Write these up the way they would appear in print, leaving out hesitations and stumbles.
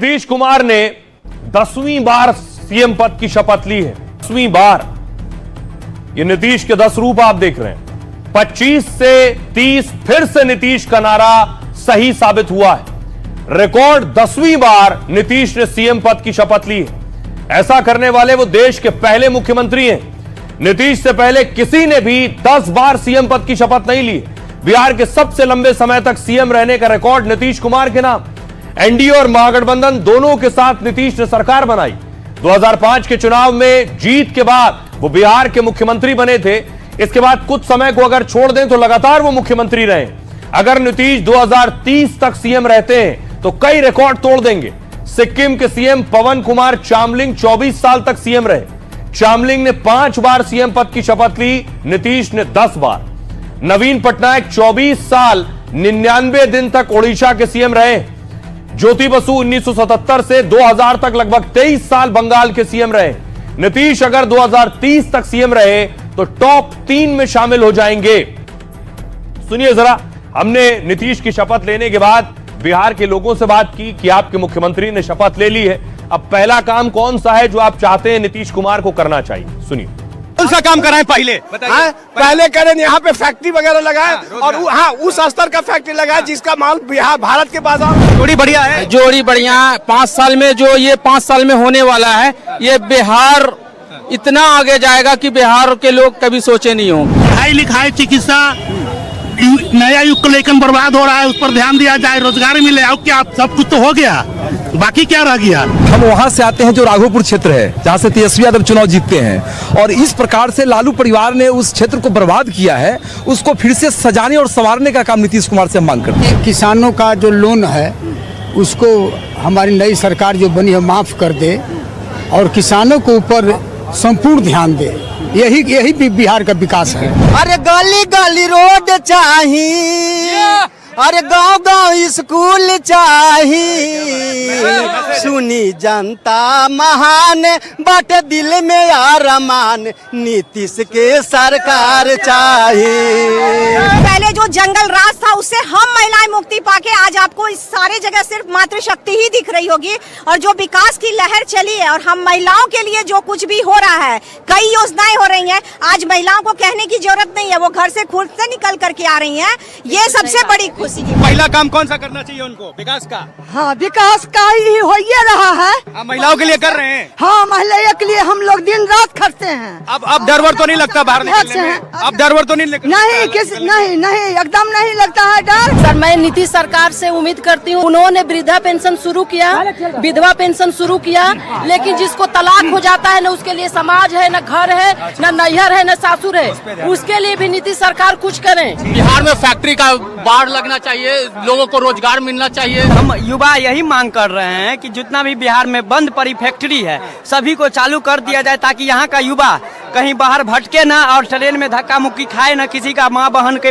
नीतीश कुमार ने 10वीं बार सीएम पद की शपथ ली है। 10वीं बार। ये नीतीश के 10 रूप आप देख रहे हैं। 25 से 30 फिर से नीतीश का नारा सही साबित हुआ है। रिकॉर्ड 10वीं बार नीतीश ने सीएम पद की शपथ ली है। ऐसा करने वाले वो देश के पहले मुख्यमंत्री हैं। नीतीश से पहले किसी ने भी 10 बार सीएम पद की शपथ नहीं ली। बिहार के सबसे लंबे समय तक सीएम रहने का रिकॉर्ड नीतीश कुमार के नाम। एनडीए और महागठबंधन दोनों के साथ नीतीश ने सरकार बनाई। 2005 के चुनाव में जीत के बाद वो बिहार के मुख्यमंत्री बने थे। इसके बाद कुछ समय को अगर छोड़ दें तो लगातार वो मुख्यमंत्री रहे। अगर नीतीश 2030 तक सीएम रहते हैं तो कई रिकॉर्ड तोड़ देंगे। सिक्किम के सीएम पवन कुमार चामलिंग 24 साल तक सीएम रहे। चामलिंग ने 5 बार सीएम पद की शपथ ली, नीतीश ने 10 बार। नवीन पटनायक 24 साल 99 दिन तक ओडिशा के सीएम रहे। ज्योति बसु 1977 से 2000 तक लगभग 23 साल बंगाल के सीएम रहे। नीतीश अगर 2030 तक सीएम रहे तो टॉप 3 में शामिल हो जाएंगे। सुनिए जरा, हमने नीतीश की शपथ लेने के बाद बिहार के लोगों से बात की कि आपके मुख्यमंत्री ने शपथ ले ली है, अब पहला काम कौन सा है जो आप चाहते हैं नीतीश कुमार को करना चाहिए। सुनिए। कौन सा काम कराएं पहले? पहले करें यहाँ पे फैक्ट्री वगैरह लगाए और उस स्तर का फैक्ट्री लगाए जिसका माल बिहार भारत के बाजार जोड़ी बढ़िया है। जोड़ी बढ़िया। 5 साल में जो ये 5 साल में होने वाला है, ये बिहार इतना आगे जाएगा कि बिहार के लोग कभी सोचे नहीं होंगे। पढ़ाई लिखाई, चिकित्सा, नया युग को लेकर बर्बाद हो रहा है, उस पर ध्यान दिया जाए, रोजगार मिले। और क्या सब कुछ तो हो गया, बाकी क्या रह गया? हम वहां से आते हैं जो राघोपुर क्षेत्र है, जहां से तेजस्वी यादव चुनाव जीतते हैं, और इस प्रकार से लालू परिवार ने उस क्षेत्र को बर्बाद किया है। उसको फिर से सजाने और संवारने का काम नीतीश कुमार से हम मांग करते हैं। किसानों का जो लोन है उसको हमारी नई सरकार जो बनी है माफ कर दे और किसानों के ऊपर संपूर्ण ध्यान दे। यही भी बिहार का विकास है। अरे गली गली रोड चाहिए, अरे गांव गांव स्कूल चाहिए। सुनी जनता महान बट दिल में आरमान, नीतीश के सरकार चाहिए। पहले जो जंगल राज था उससे हम महिलाएं मुक्ति पाके आज आपको इस सारे जगह सिर्फ मातृशक्ति ही दिख रही होगी। और जो विकास की लहर चली है और हम महिलाओं के लिए जो कुछ भी हो रहा है, कई योजनाएं हो रही हैं, आज महिलाओं को कहने की जरूरत नहीं है, वो घर से खुद से निकल करके आ रही हैं। ये सबसे बड़ी खुशी की। पहला काम कौन सा करना चाहिए उनको? विकास का। हाँ, विकास का ही हो रहा है। महिलाओं के लिए कर रहे हैं। हाँ, महिलाओं के लिए हम लोग दिन रात खटते हैं। अब डर वर तो नहीं लगता बाहर निकलने में? अब डर वर तो नहीं लगता? नहीं, एकदम नहीं लगता है डर। सर, मैं नीतीश सरकार से उम्मीद करती हूँ। उन्होंने वृद्धा पेंशन शुरू किया, विधवा पेंशन शुरू किया, लेकिन जिसको तलाक हो जाता है न उसके लिए समाज है, न घर है, न नैहर है, न सासुर है, उसके लिए भी नीतीश सरकार कुछ करें। बिहार में फैक्ट्री का बाढ़ लगना चाहिए, लोगों को रोजगार मिलना चाहिए। हम युवा यही मांग कर रहे हैं कि जितना भी बिहार में बंद पड़ी फैक्ट्री है सभी को चालू कर दिया जाए, ताकि यहाँ का युवा कहीं बाहर भटके ना और ट्रेन में धक्का मुक्की खाए ना, किसी का माँ बहन के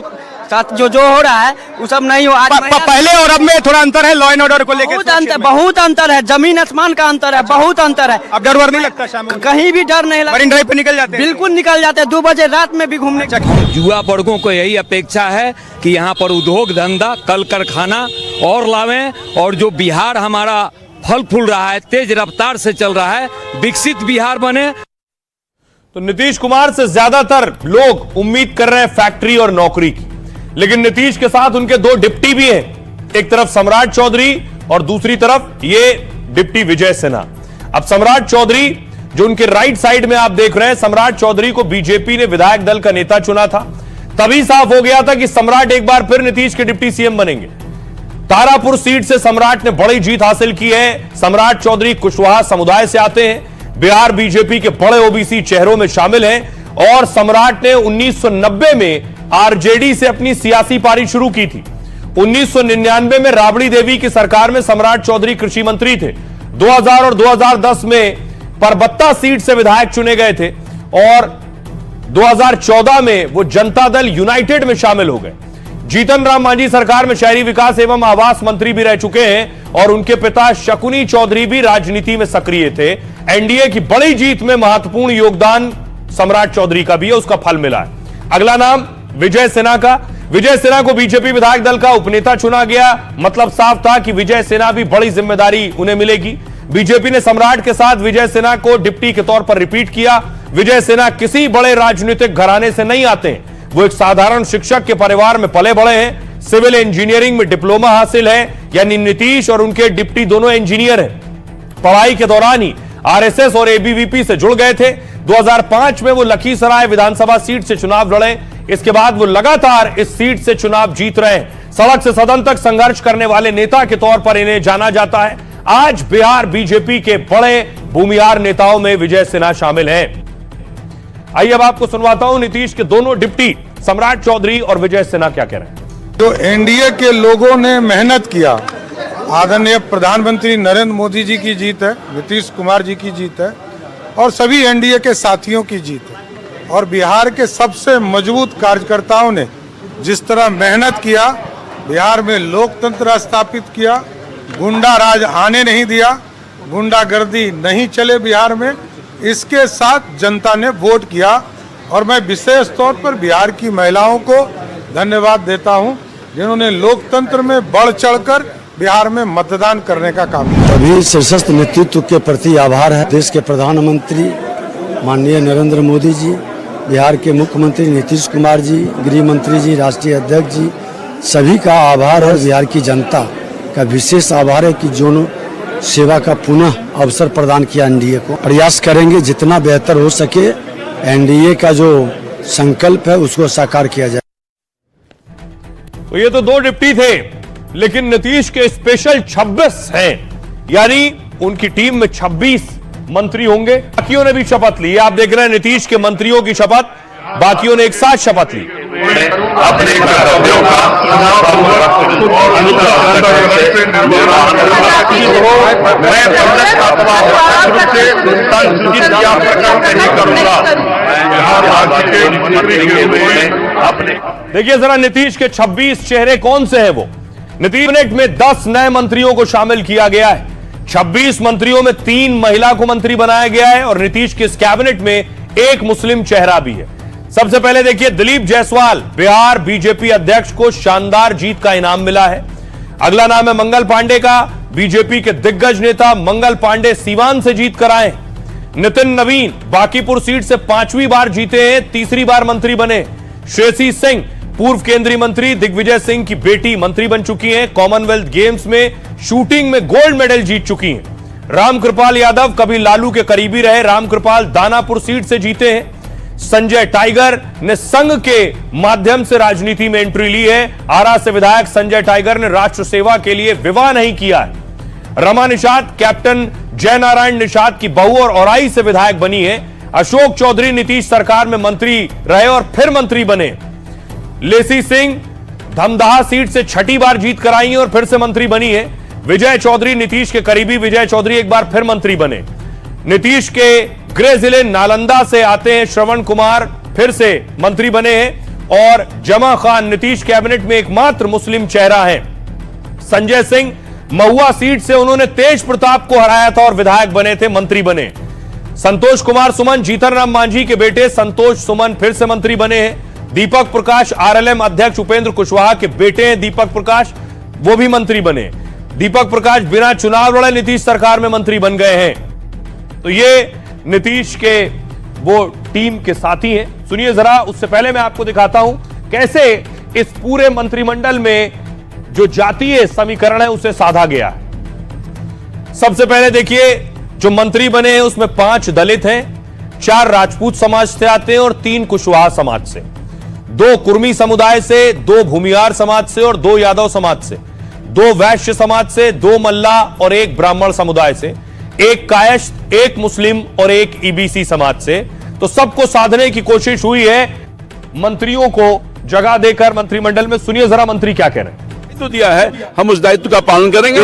साथ जो हो रहा है वो सब नहीं हो। आज पहले और अब में थोड़ा अंतर है, लॉ एंड ऑर्डर को लेकर बहुत अंतर है, जमीन आसमान का अंतर है, बहुत अंतर है। अब डर वर नहीं लगता? शाम को कहीं भी डर नहीं लगता। मरीन ड्राइव पे निकल जाते हैं? बिल्कुल निकल जाते हैं, 2 बजे रात में भी घूमने। युवा वर्गों को यही अपेक्षा है कि यहाँ पर उद्योग धंधा, कल कारखाना और लावें, और जो बिहार हमारा फल फूल रहा है, तेज रफ्तार से चल रहा है, विकसित बिहार बने। तो नीतीश कुमार से ज्यादातर लोग उम्मीद कर रहे हैं फैक्ट्री और नौकरी की, लेकिन नीतीश के साथ उनके 2 डिप्टी भी हैं। एक तरफ सम्राट चौधरी और दूसरी तरफ ये डिप्टी विजय सिन्हा। अब सम्राट चौधरी जो उनके राइट साइड में आप देख रहे हैं, सम्राट चौधरी को बीजेपी ने विधायक दल का नेता चुना था। तभी साफ हो गया था कि सम्राट एक बार फिर नीतीश के डिप्टी सीएम बनेंगे। तारापुर सीट से सम्राट ने बड़ी जीत हासिल की है। सम्राट चौधरी कुशवाहा समुदाय से आते हैं, बिहार बीजेपी के बड़े ओबीसी चेहरों में शामिल हैं, और सम्राट ने 1990 में आरजेडी से अपनी सियासी पारी शुरू की थी। 1999 में राबड़ी देवी की सरकार में सम्राट चौधरी कृषि मंत्री थे। 2000 और 2010 में परबत्ता सीट से विधायक चुने गए थे और 2014 में वो जनता दल यूनाइटेड में शामिल हो गए। जीतन राम मांझी सरकार में शहरी विकास एवं आवास मंत्री भी रह चुके हैं और उनके पिता शकुनी चौधरी भी राजनीति में सक्रिय थे। एनडीए की बड़ी जीत में महत्वपूर्ण योगदान सम्राट चौधरी का भी है, उसका फल मिला है। अगला नाम विजय सिन्हा का। विजय सिन्हा को बीजेपी विधायक दल का उपनेता चुना गया। मतलब साफ था कि विजय सिन्हा भी बड़ी जिम्मेदारी उन्हें मिलेगी। बीजेपी ने सम्राट के साथ विजय सिन्हा को डिप्टी के तौर पर रिपीट किया। विजय सिन्हा किसी बड़े राजनीतिक घराने से नहीं आते हैं, वो एक साधारण शिक्षक के परिवार में पले बड़े हैं। सिविल इंजीनियरिंग में डिप्लोमा हासिल है, यानी नीतीश और उनके डिप्टी दोनों इंजीनियर हैं। पढ़ाई के दौरान ही आरएसएस और एबीवीपी से जुड़ गए थे। 2005 में वो लखीसराय विधानसभा सीट से चुनाव लड़े। इसके बाद वो लगातार इस सीट से चुनाव जीत रहे हैं। सड़क से सदन तक संघर्ष करने वाले नेता के तौर पर इन्हें जाना जाता है। आज बिहार बीजेपी के बड़े भूमिहार नेताओं में विजय सिन्हा शामिल हैं। आइए अब आपको सुनवाता हूं नीतीश के दोनों डिप्टी सम्राट चौधरी और विजय सिन्हा क्या कह रहे हैं। जो एनडीए के लोगों ने मेहनत किया, आदरणीय प्रधानमंत्री नरेंद्र मोदी जी की जीत है, नीतीश कुमार जी की जीत है और सभी एनडीए के साथियों की जीत है। और बिहार के सबसे मजबूत कार्यकर्ताओं ने जिस तरह मेहनत किया, बिहार में लोकतंत्र स्थापित किया, गुंडा राज आने नहीं दिया, गुंडागर्दी नहीं चले बिहार में, इसके साथ जनता ने वोट किया। और मैं विशेष तौर पर बिहार की महिलाओं को धन्यवाद देता हूं, जिन्होंने लोकतंत्र में बढ़ चढ़कर बिहार में मतदान करने का काम किया। अभी शीर्षस्थ नेतृत्व के प्रति आभार है। देश के प्रधानमंत्री माननीय नरेंद्र मोदी जी, बिहार के मुख्यमंत्री नीतीश कुमार जी, गृह मंत्री जी, राष्ट्रीय अध्यक्ष जी, सभी का आभार है। बिहार की जनता का विशेष आभार है कि जो सेवा का पुनः अवसर प्रदान किया एनडीए को। प्रयास करेंगे जितना बेहतर हो सके, एनडीए का जो संकल्प है उसको साकार किया जाए। तो ये तो दो डिप्टी थे, लेकिन नीतीश के स्पेशल 26 हैं, यानी उनकी टीम में 26 मंत्री होंगे। बाकियों ने भी शपथ ली। आप देख रहे हैं नीतीश के मंत्रियों की शपथ, बाकियों ने एक साथ शपथ ली। अपने कर्तव्यों का देखिए जरा नीतीश के 26 चेहरे कौन से हैं वो। नीतीश कैबिनेट में 10 नए मंत्रियों को शामिल किया गया है। 26 मंत्रियों में 3 महिला को मंत्री बनाया गया है और नीतीश के इस कैबिनेट में एक मुस्लिम चेहरा भी है। सबसे पहले देखिए दिलीप जायसवाल, बिहार बीजेपी अध्यक्ष को शानदार जीत का इनाम मिला है। अगला नाम है मंगल पांडे का। बीजेपी के दिग्गज नेता मंगल पांडे सीवान से जीत कर आए। नितिन नवीन बांकीपुर सीट से 5वीं बार जीते हैं, 3री बार मंत्री बने। श्रेयसी सिंह पूर्व केंद्रीय मंत्री दिग्विजय सिंह की बेटी मंत्री बन चुकी हैं। कॉमनवेल्थ गेम्स में शूटिंग में गोल्ड मेडल जीत चुकी हैं। रामकृपाल यादव कभी लालू के करीबी रहे, रामकृपाल दानापुर सीट से जीते हैं। संजय टाइगर ने संघ के माध्यम से राजनीति में एंट्री ली है। आरा से विधायक संजय टाइगर ने राष्ट्र सेवा के लिए विवाह नहीं किया है। रमा निषाद कैप्टन जयनारायण निषाद की बहू और औराई से विधायक बनी है। अशोक चौधरी नीतीश सरकार में मंत्री रहे और फिर मंत्री बने। लेसी सिंह धमदाहा सीट से 6ठी बार जीत कर आई और फिर से मंत्री बनी है। विजय चौधरी नीतीश के करीबी विजय चौधरी एक बार फिर मंत्री बने। नीतीश के गृह जिले नालंदा से आते हैं श्रवण कुमार, फिर से मंत्री बने हैं। और जमा खान नीतीश कैबिनेट में एकमात्र मुस्लिम चेहरा है। संजय सिंह महुआ सीट से उन्होंने तेज प्रताप को हराया था और विधायक बने थे, मंत्री बने। संतोष कुमार सुमन जीतन राम मांझी के बेटे संतोष सुमन फिर से मंत्री बने हैं। दीपक प्रकाश आरएलएम अध्यक्ष उपेंद्र कुशवाहा के बेटे हैं दीपक प्रकाश, वो भी मंत्री बने। दीपक प्रकाश बिना चुनाव लड़े नीतीश सरकार में मंत्री बन गए हैं। तो ये नीतीश के वो टीम के साथी हैं। सुनिए जरा, उससे पहले मैं आपको दिखाता हूं कैसे इस पूरे मंत्रिमंडल में जो जातीय समीकरण है उसे साधा गया है। सबसे पहले देखिए जो मंत्री बने हैं उसमें 5 दलित हैं, 4 राजपूत समाज से आते हैं और 3 कुशवाहा समाज से, 2 कुर्मी समुदाय से, 2 भूमिहार समाज से और 2 यादव समाज से, 2 वैश्य समाज से, 2 मल्ला और 1 ब्राह्मण समुदाय से, 1 कायस्थ, 1 मुस्लिम और 1 ईबीसी समाज से। तो सबको साधने की कोशिश हुई है मंत्रियों को जगह देकर मंत्रिमंडल में। सुनिए जरा मंत्री क्या कह रहे हैं। तो दिया है, हम उस दायित्व का पालन करेंगे।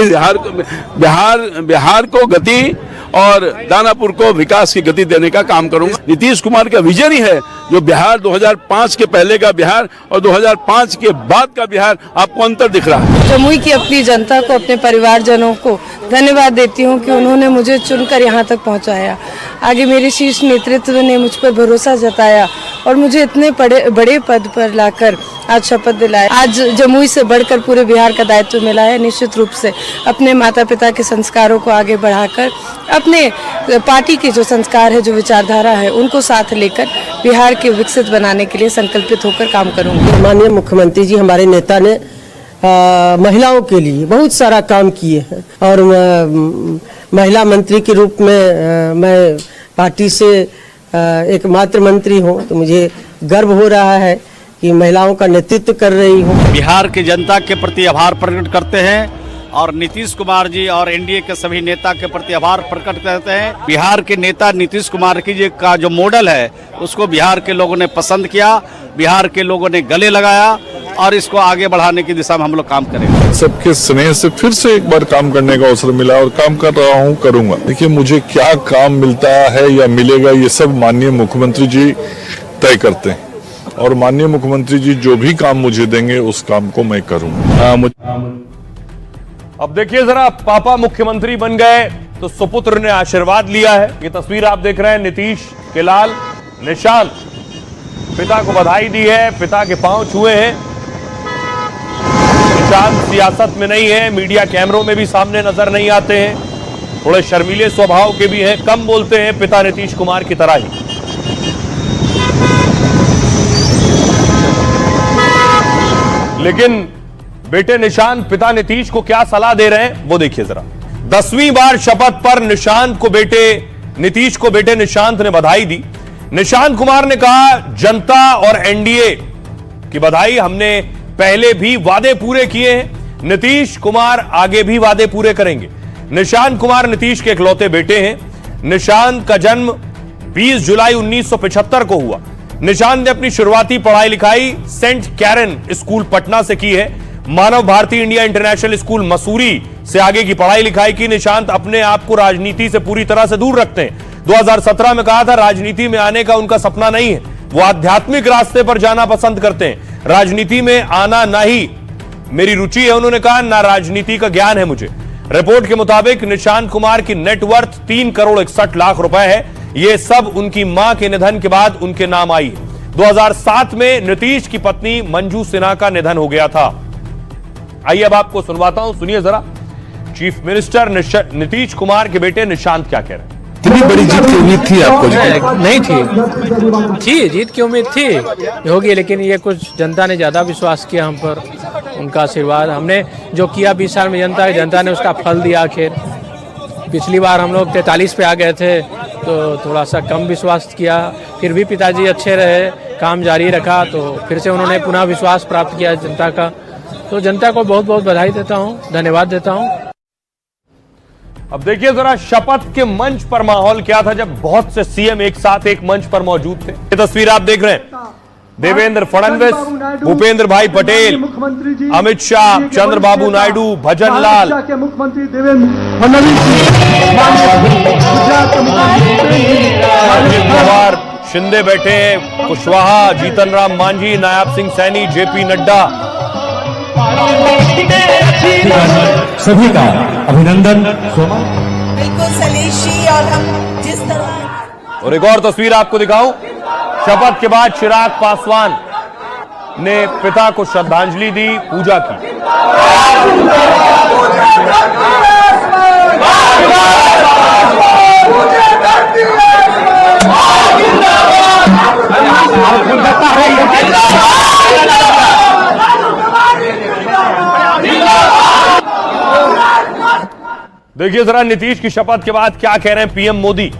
बिहार को गति और दानापुर को विकास की गति देने का काम करूंगा। नीतीश कुमार का विजन ही है जो बिहार 2005 के पहले का बिहार और 2005 के बाद का बिहार, आपको अंतर दिख रहा है। जमुई की अपनी जनता को, अपने परिवारजनों को धन्यवाद देती हूँ कि उन्होंने मुझे चुनकर यहाँ तक पहुँचाया। आगे मेरे शीर्ष नेतृत्व ने मुझ पर भरोसा जताया और मुझे इतने बड़े पद पर लाकर आज शपथ दिलाए। आज जमुई से बढ़कर पूरे बिहार का दायित्व मिला है। निश्चित रूप से अपने माता पिता के संस्कारों को आगे बढ़ाकर, अपने पार्टी के जो संस्कार है, जो विचारधारा है, उनको साथ लेकर बिहार के विकसित बनाने के लिए संकल्पित होकर काम करूंगी। माननीय मुख्यमंत्री जी, हमारे नेता ने महिलाओं के लिए बहुत सारा काम किए हैं और महिला मंत्री के रूप में मैं पार्टी से एकमात्र मंत्री हूं, तो मुझे गर्व हो रहा है कि महिलाओं का नेतृत्व कर रही हूं। बिहार की जनता के प्रति आभार प्रकट करते हैं और नीतीश कुमार जी और एनडीए के सभी नेता के प्रति आभार प्रकट करते हैं। बिहार के नेता नीतीश कुमार जी का जो मॉडल है उसको बिहार के लोगों ने पसंद किया, बिहार के लोगों ने गले लगाया और इसको आगे बढ़ाने की दिशा में हम लोग काम करेंगे। सबके स्नेह से फिर से एक बार काम करने का अवसर मिला और काम कर रहा हूँ, करूंगा। देखिए, मुझे क्या काम मिलता है या मिलेगा ये सब माननीय मुख्यमंत्री जी तय करते हैं और माननीय मुख्यमंत्री जी जो भी काम मुझे देंगे उस काम को मैं करूंगा। अब देखिए जरा, पापा मुख्यमंत्री बन गए तो सुपुत्र ने आशीर्वाद लिया है। ये तस्वीर आप देख रहे हैं, नीतीश के लाल निशांत पिता को बधाई दी है, पिता के पांव छुए हैं। निशांत सियासत में नहीं है, मीडिया कैमरों में भी सामने नजर नहीं आते हैं, थोड़े शर्मीले स्वभाव के भी हैं, कम बोलते हैं, पिता नीतीश कुमार की तरह ही। लेकिन बेटे निशांत पिता नीतीश को क्या सलाह दे रहे हैं वो देखिए जरा। 10वीं बार शपथ पर निशांत को बेटे निशांत ने बधाई दी। निशांत कुमार ने कहा, जनता और एनडीए की बधाई, हमने पहले भी वादे पूरे किए हैं, नीतीश कुमार आगे भी वादे पूरे करेंगे। निशांत कुमार नीतीश के इकलौते बेटे हैं। निशांत का जन्म 20 जुलाई 1975 को हुआ। निशांत ने अपनी शुरुआती पढ़ाई लिखाई सेंट कैरन स्कूल पटना से की है। Manav Bharati India International School Mussoorie से आगे की पढ़ाई लिखाई की। निशांत अपने आप को राजनीति से पूरी तरह से दूर रखते हैं। 2017 में कहा था, राजनीति में आने का उनका सपना नहीं है, वो आध्यात्मिक रास्ते पर जाना पसंद करते हैं। राजनीति में आना ना ही मेरी रुचि है, उन्होंने कहा, ना राजनीति का ज्ञान है मुझे। रिपोर्ट के मुताबिक निशांत कुमार की नेटवर्थ 3 करोड़ 61 लाख रुपए है। ये सब उनकी मां के निधन के बाद उनके नाम आई है। 2007 में नीतीश की पत्नी मंजू सिन्हा का निधन हो गया था। आइए अब आपको सुनवाता हूं, सुनिए जरा चीफ मिनिस्टर नीतीश कुमार के बेटे निशांत क्या कह रहे हैं। इतनी बड़ी जीत की उम्मीद थी आपको? नहीं थी जीत की उम्मीद थी होगी, लेकिन ये कुछ जनता ने ज्यादा विश्वास किया हम पर, उनका आशीर्वाद। हमने जो किया 20 साल में जनता ने उसका फल दिया। आखिर पिछली बार हम लोग 43 पे आ गए थे तो थोड़ा सा कम विश्वास किया, फिर भी पिताजी अच्छे रहे, काम जारी रखा, तो फिर से उन्होंने पुनः विश्वास प्राप्त किया जनता का। तो जनता को बहुत बहुत बधाई देता हूं, धन्यवाद देता हूं। अब देखिए जरा शपथ के मंच पर माहौल क्या था जब बहुत से सीएम एक साथ एक मंच पर मौजूद थे। ये तस्वीर आप देख रहे हैं, देवेंद्र फडणवीस, भूपेंद्र भाई पटेल, अमित शाह, चंद्रबाबू नायडू, भजन लाल, मुख्यमंत्री देवेंद्र फडणवीस, कुमार शिंदे बैठे हैं, कुशवाहा, जीतन राम मांझी, नायब सिंह सैनी, जेपी नड्डा, सभी का अभिनंदन। बिल्कुल सलीशी और हम जिस तरह। और एक और तस्वीर आपको दिखाऊं, शपथ के बाद चिराग पासवान ने पिता को श्रद्धांजलि दी, पूजा की। देखिए जरा नीतीश की शपथ के बाद क्या कह रहे हैं पीएम मोदी।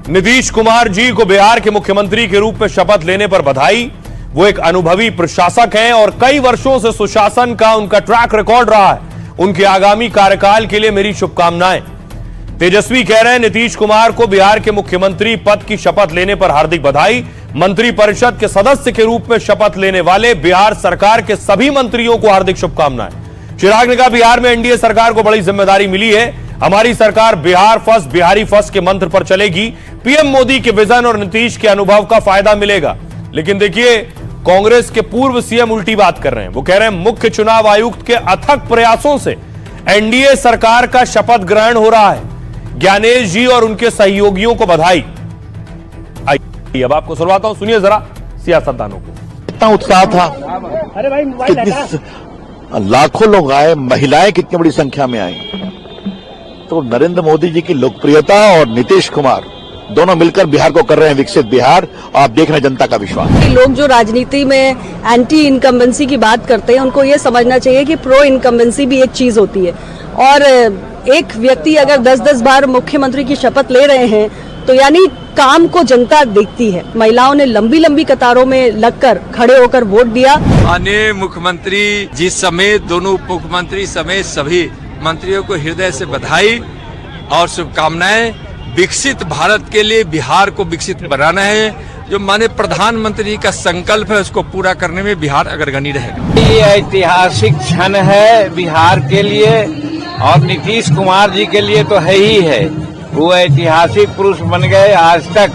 नीतीश कुमार जी को बिहार के मुख्यमंत्री के रूप में शपथ लेने पर बधाई। वो एक अनुभवी प्रशासक हैं और कई वर्षों से सुशासन का उनका ट्रैक रिकॉर्ड रहा है। उनके आगामी कार्यकाल के लिए मेरी शुभकामनाएं। तेजस्वी कह रहे हैं, नीतीश कुमार को बिहार के मुख्यमंत्री पद की शपथ लेने पर हार्दिक बधाई। मंत्रिपरिषद के सदस्य के रूप में शपथ लेने वाले बिहार सरकार के सभी मंत्रियों को हार्दिक शुभकामनाएं। चिराग ने कहा, बिहार में एनडीए सरकार को बड़ी जिम्मेदारी मिली है। हमारी सरकार बिहार फर्स्ट, बिहारी फर्स्ट के मंत्र पर चलेगी। पीएम मोदी के विजन और नीतीश के अनुभव का फायदा मिलेगा। लेकिन देखिए, कांग्रेस के पूर्व सीएम उल्टी बात कर रहे हैं। वो कह रहे हैं, मुख्य चुनाव आयुक्त के अथक प्रयासों से एनडीए सरकार का शपथ ग्रहण हो रहा है। ज्ञानेश जी और उनके सहयोगियों को बधाई। आइए अब आपको सुनवाता हूं, सुनिए जरा सियासतदानों को। कितना उत्साह था, कितनी लाखों लोग आए, महिलाएं कितनी बड़ी संख्या में आई। तो नरेंद्र मोदी जी की लोकप्रियता और नीतीश कुमार दोनों मिलकर बिहार को कर रहे हैं विकसित बिहार। आप देख रहे हैं जनता का विश्वास। लोग जो राजनीति में एंटी इनकम्बेंसी की बात करते हैं, उनको ये समझना चाहिए कि प्रो इनकम्बेंसी भी एक चीज होती है। और एक व्यक्ति अगर 10-10 बार मुख्यमंत्री की शपथ ले रहे हैं तो यानी काम को जनता देखती है। महिलाओं ने लंबी लंबी कतारों में लगकर खड़े होकर वोट दिया। माननीय मुख्यमंत्री जी समेत दोनों उप मुख्यमंत्री समेत सभी मंत्रियों को हृदय से बधाई और शुभकामनाएं। विकसित भारत के लिए बिहार को विकसित बनाना है। जो माननीय प्रधानमंत्री का संकल्प है उसको पूरा करने में बिहार अग्रगणी रहेगा। ये ऐतिहासिक क्षण है बिहार के लिए और नीतीश कुमार जी के लिए तो है ही है। वो ऐतिहासिक पुरुष बन गए। आज तक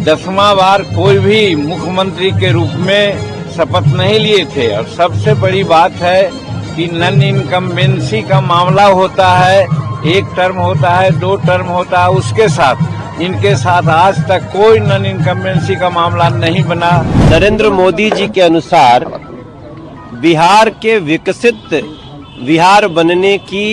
10वां बार कोई भी मुख्यमंत्री के रूप में शपथ नहीं लिए थे। और सबसे बड़ी बात है कि नॉन इनकम्बेंसी का मामला होता है, 1 टर्म होता है, 2 टर्म होता है, उसके साथ इनके साथ आज तक कोई नॉन इनकम्बेंसी का मामला नहीं बना। नरेंद्र मोदी जी के अनुसार बिहार के विकसित बिहार बनने की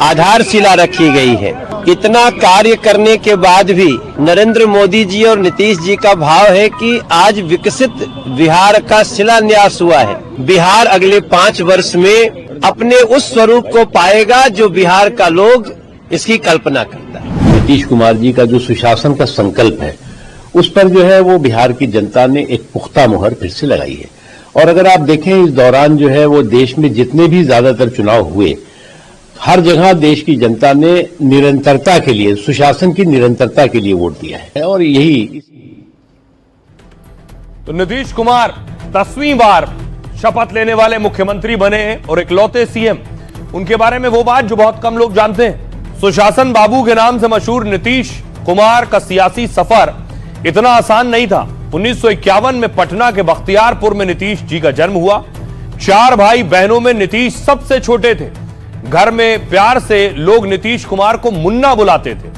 आधारशिला रखी गई है। इतना कार्य करने के बाद भी नरेंद्र मोदी जी और नीतीश जी का भाव है कि आज विकसित बिहार का शिलान्यास हुआ है। बिहार अगले 5 वर्ष में अपने उस स्वरूप को पाएगा जो बिहार का लोग इसकी कल्पना करता है। नीतीश कुमार जी का जो सुशासन का संकल्प है उस पर जो है वो बिहार की जनता ने एक पुख्ता मुहर फिर से लगाई है। और अगर आप देखें इस दौरान जो है वो देश में जितने भी ज्यादातर चुनाव हुए, हर जगह देश की जनता ने निरंतरता के लिए, सुशासन की निरंतरता के लिए वोट दिया है। और यही तो नीतीश कुमार 10वीं बार शपथ लेने वाले मुख्यमंत्री बने हैं और इकलौते सीएम। उनके बारे में वो बात जो बहुत कम लोग जानते हैं। सुशासन बाबू के नाम से मशहूर नीतीश कुमार का सियासी सफर इतना आसान नहीं था। 1951 में पटना के बख्तियारपुर में नीतीश जी का जन्म हुआ। 4 भाई बहनों में नीतीश सबसे छोटे थे। घर में प्यार से लोग नीतीश कुमार को मुन्ना बुलाते थे।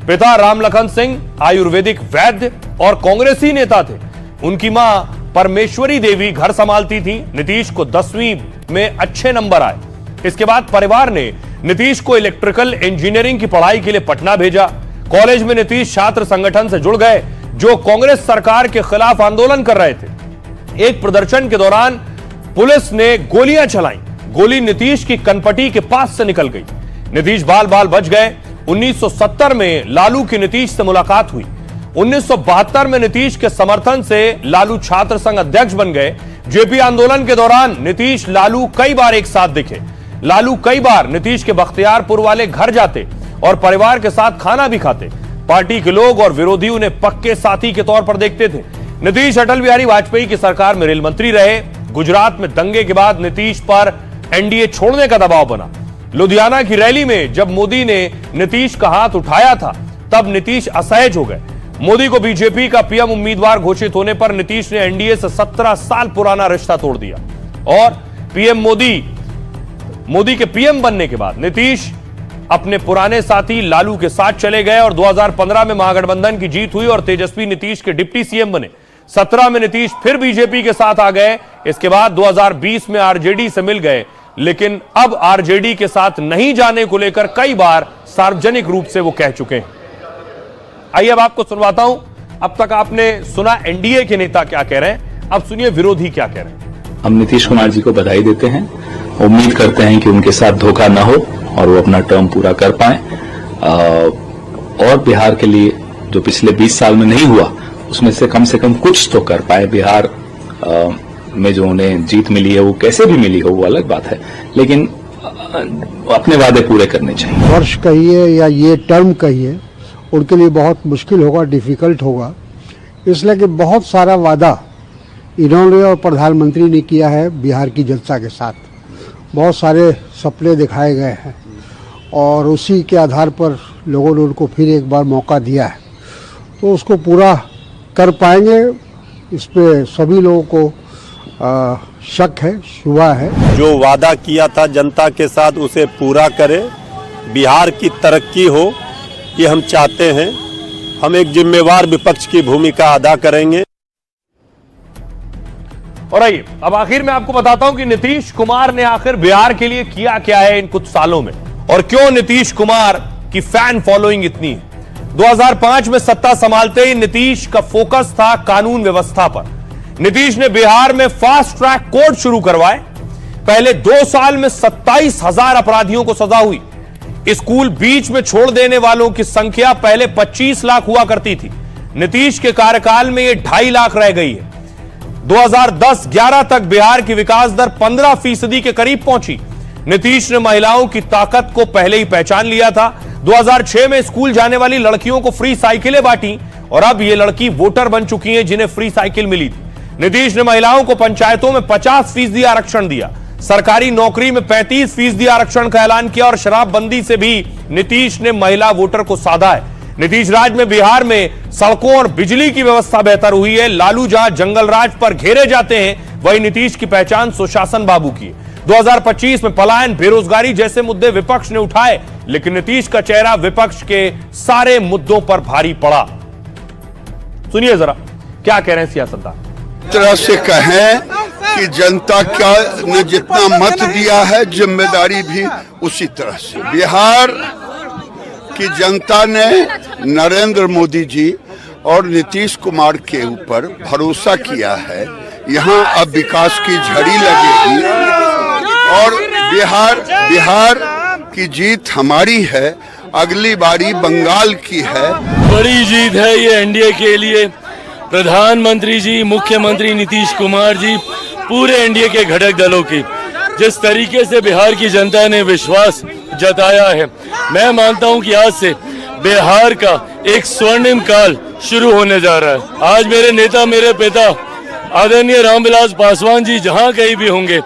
पिता रामलखन सिंह आयुर्वेदिक वैद्य और कांग्रेसी नेता थे। उनकी मां परमेश्वरी देवी घर संभालती थी। नीतीश को 10वीं में अच्छे नंबर आए। इसके बाद परिवार ने नीतीश को इलेक्ट्रिकल इंजीनियरिंग की पढ़ाई के लिए पटना भेजा। कॉलेज में नीतीश छात्र संगठन से जुड़ गए जो कांग्रेस सरकार के खिलाफ आंदोलन कर रहे थे। एक प्रदर्शन के दौरान पुलिस ने गोलियां चलाई। गोली नीतीश की कनपटी के पास से निकल गई। नीतीश बाल बाल बच गए। 1970 में लालू की नीतीश से मुलाकात हुई। 1972 में नीतीश के समर्थन से लालू छात्र संघ अध्यक्ष बन गए। जेपी आंदोलन के दौरान नीतीश लालू कई बार एक साथ दिखे। लालू कई बार नीतीश के बख्तियारपुर वाले घर जाते और परिवार के साथ खाना भी खाते। पार्टी के लोग और विरोधी उन्हें पक्के साथी के तौर पर देखते थे। नीतीश अटल बिहारी वाजपेयी की सरकार में रेल मंत्री रहे। गुजरात में दंगे के बाद नीतीश पर एनडीए छोड़ने का दबाव बना। लुधियाना की रैली में जब मोदी ने नीतीश का हाथ उठाया था तब नीतीश असहज हो गए। मोदी को बीजेपी का पीएम उम्मीदवार घोषित होने पर नीतीश ने एनडीए से 17 साल पुराना रिश्ता तोड़ दिया और पीएम मोदी के पीएम बनने के बाद नीतीश अपने पुराने साथी लालू के साथ चले गए और 2015 में महागठबंधन की जीत हुई और तेजस्वी नीतीश के डिप्टी सीएम बने। 17 में नीतीश फिर बीजेपी के साथ आ गए। इसके बाद 2020 में आरजेडी से मिल गए, लेकिन अब आरजेडी के साथ नहीं जाने को लेकर कई बार सार्वजनिक रूप से वो कह चुके हैं। आइए अब आपको सुनवाता हूं। अब तक आपने सुना एनडीए के नेता क्या कह रहे हैं, अब सुनिए विरोधी क्या कह रहे हैं। हम नीतीश कुमार जी को बधाई देते हैं। उम्मीद करते हैं कि उनके साथ धोखा न हो और वो अपना टर्म पूरा कर पाए और बिहार के लिए जो पिछले 20 साल में नहीं हुआ उसमें से कम कुछ तो कर पाए। बिहार में जो उन्हें जीत मिली है वो कैसे भी मिली हो वो अलग बात है, लेकिन अपने वादे पूरे करने चाहिए। वर्ष कहिए या ये टर्म कहिए, उनके लिए बहुत मुश्किल होगा, डिफिकल्ट होगा, इसलिए कि बहुत सारा वादा इन्होंने और प्रधानमंत्री ने किया है बिहार की जनता के साथ। बहुत सारे सपने दिखाए गए हैं और उसी के आधार पर लोगों ने उनको फिर एक बार मौका दिया है, तो उसको पूरा कर पाएंगे इस पे सभी लोगों को शक है, शुबा है। जो वादा किया था जनता के साथ उसे पूरा करे, बिहार की तरक्की हो ये हम चाहते हैं। हम एक जिम्मेवार विपक्ष की भूमिका अदा करेंगे। और आइए अब आखिर में आपको बताता हूं कि नीतीश कुमार ने आखिर बिहार के लिए किया क्या है इन कुछ सालों में, और क्यों नीतीश कुमार की फैन फॉलोइंग इतनी है। 2005 में सत्ता संभालते ही नीतीश का फोकस था कानून व्यवस्था पर। नीतीश ने बिहार में फास्ट ट्रैक कोर्ट शुरू करवाए। पहले 2 साल में 27,000 अपराधियों को सजा हुई। स्कूल बीच में छोड़ देने वालों की संख्या पहले 25 लाख हुआ करती थी, नीतीश के कार्यकाल में यह 2.5 लाख रह गई है। 2010-11 तक बिहार की विकास दर 15% के करीब पहुंची। नीतीश ने महिलाओं की ताकत को पहले ही पहचान लिया था। 2006 में स्कूल जाने वाली लड़कियों को फ्री साइकिलें बांटी और अब ये लड़की वोटर बन चुकी हैं जिन्हें फ्री साइकिल मिली थी। नीतीश ने महिलाओं को पंचायतों में 50% आरक्षण दिया। सरकारी नौकरी में 35% आरक्षण का ऐलान किया और शराबबंदी से भी नीतीश ने महिला वोटर को साधा है। नीतीश राज में बिहार में सड़कों और बिजली की व्यवस्था बेहतर हुई है। लालू जहां जंगल राज पर घेरे जाते हैं, वहीं नीतीश की पहचान सुशासन बाबू की है। 2025 में पलायन, बेरोजगारी जैसे मुद्दे विपक्ष ने उठाए, लेकिन नीतीश का चेहरा विपक्ष के सारे मुद्दों पर भारी पड़ा। सुनिए जरा क्या कह रहे हैं सियासतदान। तरह से कहें कि जनता का ने जितना मत दिया है, जिम्मेदारी भी उसी तरह से। बिहार की जनता ने नरेंद्र मोदी जी और नीतीश कुमार के ऊपर भरोसा किया है। यहाँ अब विकास की झड़ी लगेगी और बिहार की जीत हमारी है। अगली बारी बंगाल की है। बड़ी जीत है ये एनडीए के लिए। प्रधानमंत्री जी, मुख्यमंत्री नीतीश कुमार जी, पूरे एनडीए के घटक दलों की जिस तरीके से बिहार की जनता ने विश्वास जताया है, मैं मानता हूं कि आज से बिहार का एक स्वर्णिम काल शुरू होने जा रहा है। आज मेरे नेता, मेरे पिता आदरणीय रामविलास पासवान जी जहां कहीं भी होंगे,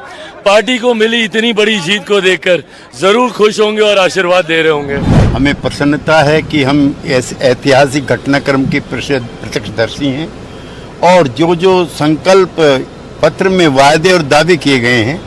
पार्टी को मिली इतनी बड़ी जीत को देखकर जरूर खुश होंगे और आशीर्वाद दे रहे होंगे। हमें प्रसन्नता है कि हम इस ऐतिहासिक घटनाक्रम के प्रत्यक्षदर्शी हैं और जो संकल्प पत्र में वायदे और दावे किए गए हैं